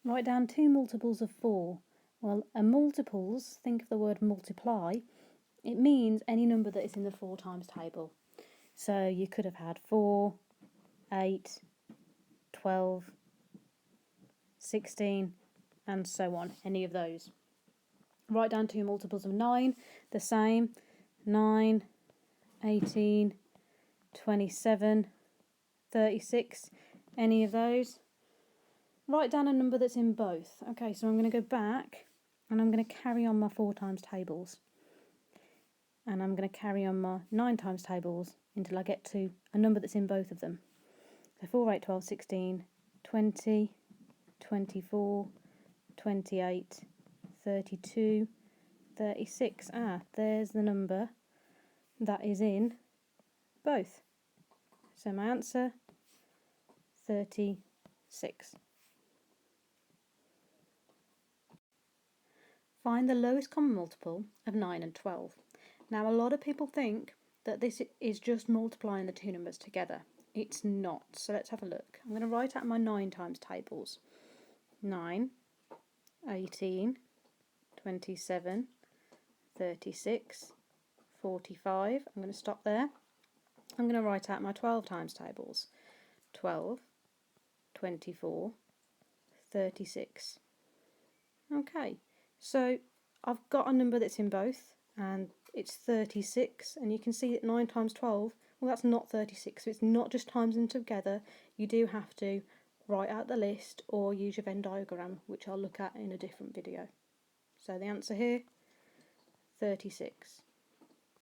Write down two multiples of 4. Well, a multiples, think of the word multiply, it means any number that is in the 4 times table. So you could have had 4, 8, 12, 16, and so on, any of those. Write down two multiples of 9, the same, 9, 18, 27, 36, any of those. Write down a number that's in both. Okay, so I'm going to go back and I'm going to carry on my 4 times tables. And I'm going to carry on my 9 times tables until I get to a number that's in both of them. So 4, 8, 12, 16, 20, 24, 28, 32, 36. There's the number that is in both. So my answer, 36. Find the lowest common multiple of 9 and 12. Now, a lot of people think that this is just multiplying the two numbers together. It's not. So let's have a look. I'm going to write out my 9 times tables. 9, 18, 27, 36, 45. I'm going to stop there. I'm going to write out my 12 times tables. 12, 24, 36. Okay. So I've got a number that's in both, and it's 36, and you can see that 9 times 12, well, that's not 36, so it's not just times them together. You do have to write out the list or use your Venn diagram, which I'll look at in a different video. So the answer here, 36.